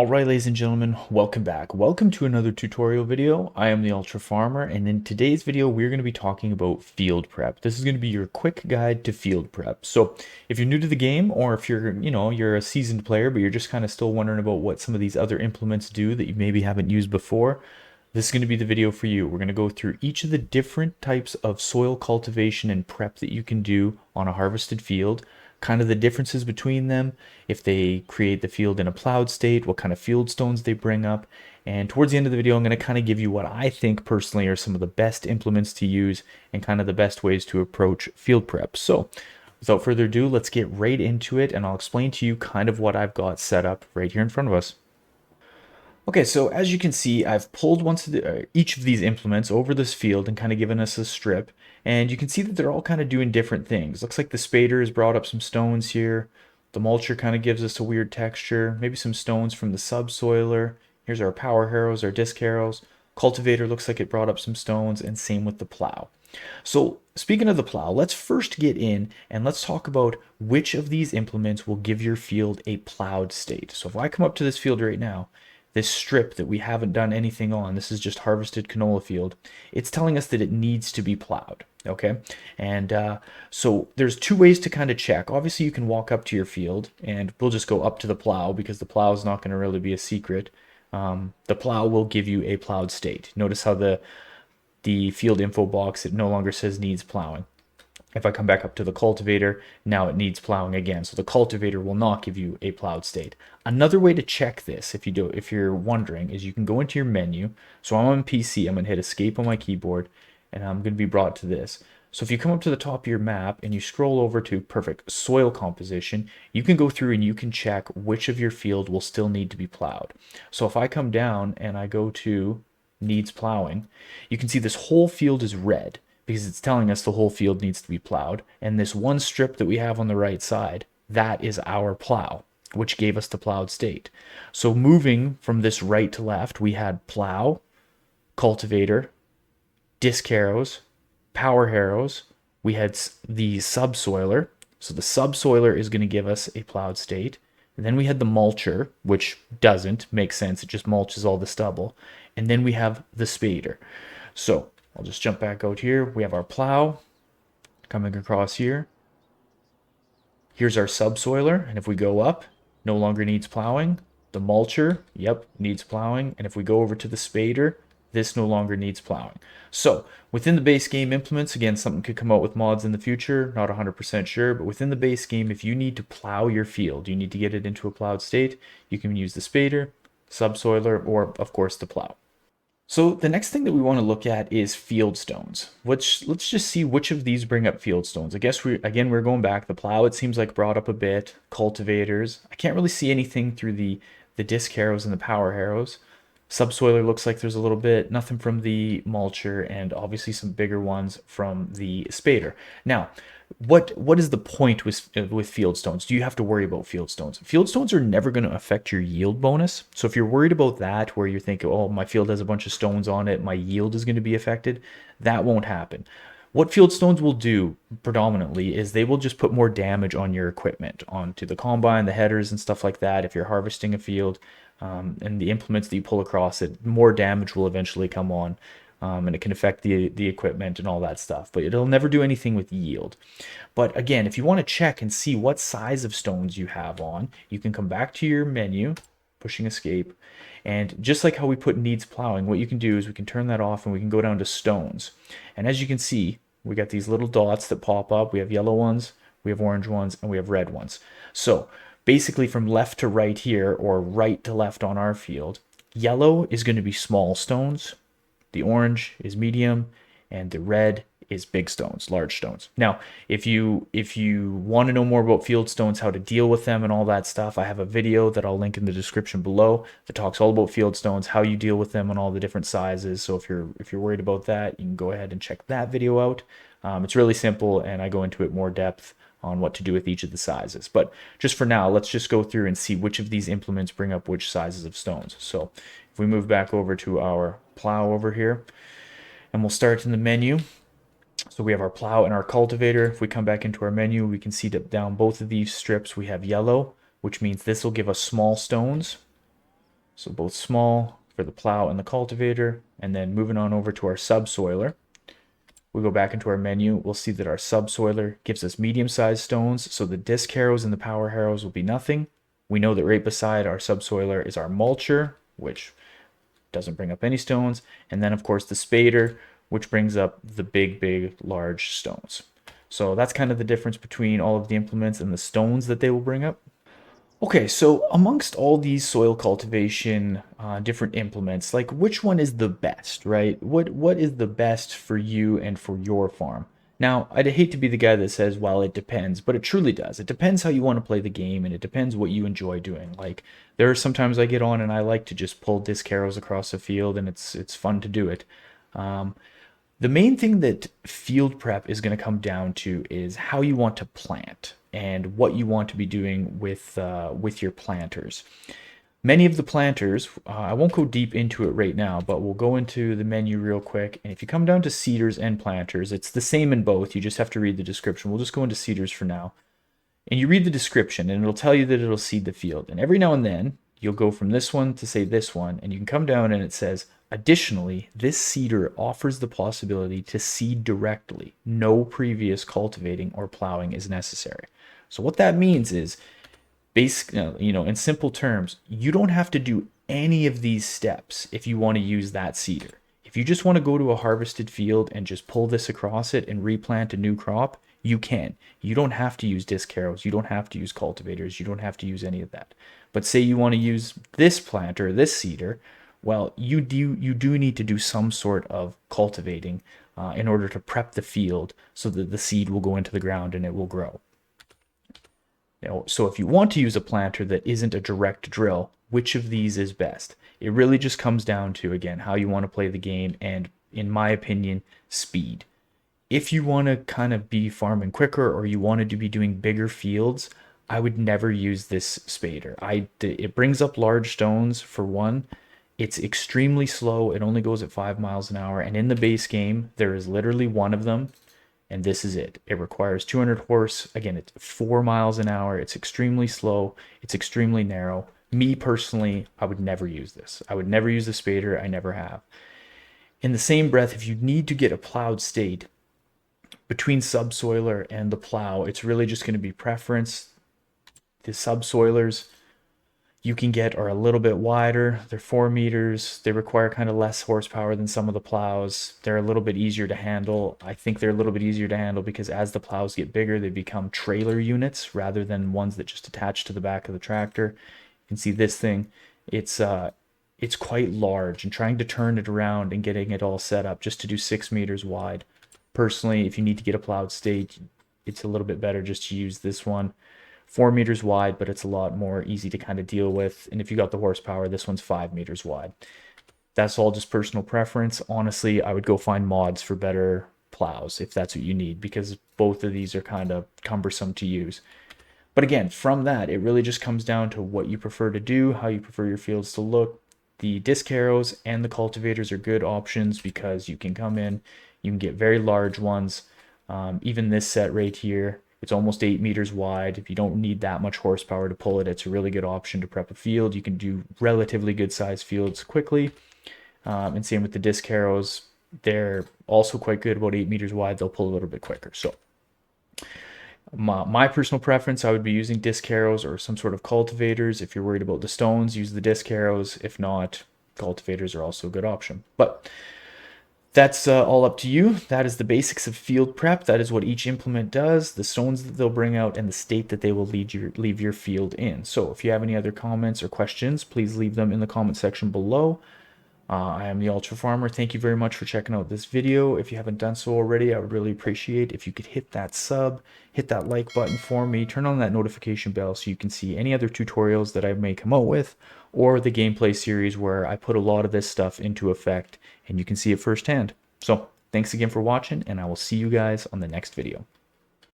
Alright, ladies and gentlemen, welcome back. Welcome to another tutorial video. I am the Ultra Farmer, and in today's video we're going to be talking about field prep. This is going to be your quick guide to field prep. So if you're new to the game, or if you're a seasoned player but you're just kind of still wondering about what some of these other implements do that you maybe haven't used before, this is going to be the video for you. We're going to go through each of the different types of soil cultivation and prep that you can do on a harvested field, kind of the differences between them, if they create the field in a plowed state, what kind of field stones they bring up. And towards the end of the video, I'm going to kind of give you what I think personally are some of the best implements to use and kind of the best ways to approach field prep. So without further ado, let's get right into it, and I'll explain to you kind of what I've got set up right here in front of us. Okay, so as you can see, I've pulled each of these implements over this field and kind of given us a strip. And you can see that they're all kind of doing different things. Looks like the spader has brought up some stones here. The mulcher kind of gives us a weird texture. Maybe some stones from the subsoiler. Here's our power harrows, our disc harrows. Cultivator looks like it brought up some stones, and same with the plow. So speaking of the plow, let's first get in and let's talk about which of these implements will give your field a plowed state. So if I come up to this field right now, this strip that we haven't done anything on, this is just harvested canola field, it's telling us that it needs to be plowed. Okay, and so there's two ways to kind of check. Obviously, you can walk up to your field, and we'll just go up to the plow because the plow is not going to really be a secret. The plow will give you a plowed state. Notice how the field info box, it no longer says needs plowing. If I come back up to the cultivator, now it needs plowing again. So the cultivator will not give you a plowed state. Another way to check this, if you're wondering, is you can go into your menu. So I'm on PC, I'm going to hit escape on my keyboard, and I'm going to be brought to this. So if you come up to the top of your map and you scroll over to perfect soil composition, you can go through and you can check which of your field will still need to be plowed. So if I come down and I go to needs plowing, you can see this whole field is red because it's telling us the whole field needs to be plowed. And this one strip that we have on the right side, that is our plow, which gave us the plowed state. So moving from this right to left, we had plow, cultivator, disc harrows, power harrows. We had the subsoiler. So the subsoiler is going to give us a plowed state. And then we had the mulcher, which doesn't make sense. It just mulches all the stubble. And then we have the spader. So I'll just jump back out here. We have our plow coming across here. Here's our subsoiler, and if we go up, no longer needs plowing. The mulcher, yep, needs plowing. And if we go over to the spader, this no longer needs plowing. So within the base game implements, again, something could come out with mods in the future, not 100% sure, but within the base game, if you need to plow your field, you need to get it into a plowed state, you can use the spader, subsoiler, or of course the plow. So the next thing that we want to look at is field stones, which let's just see which of these bring up field stones. I guess we're going back. The plow, it seems like, brought up a bit. Cultivators, I can't really see anything through the disc harrows and the power harrows. Subsoiler looks like there's a little bit, nothing from the mulcher, and obviously some bigger ones from the spader. Now, what is the point with field stones? Do you have to worry about field stones? Field stones are never going to affect your yield bonus. So if you're worried about that, where you're thinking, oh, my field has a bunch of stones on it, my yield is going to be affected, that won't happen. What field stones will do predominantly is they will just put more damage on your equipment, onto the combine, the headers, and stuff like that. If you're harvesting a field, and the implements that you pull across it, more damage will eventually come on, and it can affect the equipment and all that stuff. But it'll never do anything with yield. But again, if you want to check and see what size of stones you have on, you can come back to your menu, pushing escape, and just like how we put needs plowing, what you can do is we can turn that off and we can go down to stones. And as you can see, we got these little dots that pop up. We have yellow ones, we have orange ones, and we have red ones. So basically from left to right here, or right to left on our field, yellow is going to be small stones, the orange is medium, and the red is big stones, large stones. Now, if you want to know more about field stones, how to deal with them and all that stuff, I have a video that I'll link in the description below that talks all about field stones, how you deal with them and all the different sizes. So if you're worried about that, you can go ahead and check that video out. It's really simple, and I go into it more depth on what to do with each of the sizes. But just for now, let's just go through and see which of these implements bring up which sizes of stones. So if we move back over to our plow over here, and we'll start in the menu. So we have our plow and our cultivator. If we come back into our menu, we can see that down both of these strips we have yellow, which means this will give us small stones. So both small for the plow and the cultivator. And then moving on over to our subsoiler, we go back into our menu, we'll see that our subsoiler gives us medium-sized stones, so the disc harrows and the power harrows will be nothing. We know that right beside our subsoiler is our mulcher, which doesn't bring up any stones, and then of course the spader, which brings up the big, large stones. So that's kind of the difference between all of the implements and the stones that they will bring up. Okay, so amongst all these soil cultivation different implements, like which one is the best, right? What is the best for you and for your farm? Now, I'd hate to be the guy that says, well, it depends, but it truly does. It depends how you want to play the game, and it depends what you enjoy doing. Like there are sometimes I get on and I like to just pull disc arrows across the field, and it's fun to do it. Um, the main thing that field prep is going to come down to is how you want to plant and what you want to be doing with your planters. Many of the planters, I won't go deep into it right now, but we'll go into the menu real quick. And if you come down to seeders and planters, it's the same in both. You just have to read the description. We'll just go into seeders for now. And you read the description, and it'll tell you that it'll seed the field. And every now and then, you'll go from this one to say this one, and you can come down and it says, additionally, this seeder offers the possibility to seed directly. No previous cultivating or plowing is necessary. So what that means is, in simple terms, you don't have to do any of these steps if you want to use that seeder. If you just want to go to a harvested field and just pull this across it and replant a new crop, you can. You don't have to use disc harrows. You don't have to use cultivators. You don't have to use any of that. But say you want to use this planter, this seeder, well, you do need to do some sort of cultivating in order to prep the field so that the seed will go into the ground and it will grow. Now, so if you want to use a planter that isn't a direct drill, which of these is best? It really just comes down to, again, how you want to play the game and, in my opinion, speed. If you want to kind of be farming quicker or you wanted to be doing bigger fields, I would never use this spader. It brings up large stones for one. It's extremely slow. It only goes at 5 miles an hour. And in the base game, there is literally one of them, and this is it. It requires 200 horse. Again, it's 4 miles an hour. It's extremely slow. It's extremely narrow. Me personally, I would never use this. I would never use the spader. I never have. In the same breath, if you need to get a plowed state between subsoiler and the plow, it's really just going to be preference. The subsoilers you can get are a little bit wider. They're 4 meters. They require kind of less horsepower than some of the plows. They're a little bit easier to handle. I think they're a little bit easier to handle because as the plows get bigger, they become trailer units rather than ones that just attach to the back of the tractor. You can see this thing. It's quite large, and trying to turn it around and getting it all set up just to do 6 meters wide. Personally, if you need to get a plowed state, it's a little bit better just to use this one. 4 meters wide, but it's a lot more easy to kind of deal with. And if you got the horsepower, this one's 5 meters wide. That's all just personal preference. Honestly, I would go find mods for better plows if that's what you need, because both of these are kind of cumbersome to use. But again, from that, it really just comes down to what you prefer to do, how you prefer your fields to look. The disc harrows and the cultivators are good options because you can come in, you can get very large ones. Even this set right here, it's almost 8 meters wide. If you don't need that much horsepower to pull it, it's a really good option to prep a field. You can do relatively good sized fields quickly. And same with the disc harrows. They're also quite good, about 8 meters wide. They'll pull a little bit quicker. So my personal preference, I would be using disc harrows or some sort of cultivators. If you're worried about the stones, use the disc harrows. If not, cultivators are also a good option. But that's all up to you. That is the basics of field prep. That is what each implement does, the stones that they'll bring out, and the state that they will leave your field in. So if you have any other comments or questions, please leave them in the comment section below. I am the Ultra Farmer. Thank you very much for checking out this video. If you haven't done so already, I would really appreciate if you could hit that sub, hit that like button for me, turn on that notification bell so you can see any other tutorials that I may come out with, or the gameplay series where I put a lot of this stuff into effect and you can see it firsthand. So thanks again for watching, and I will see you guys on the next video.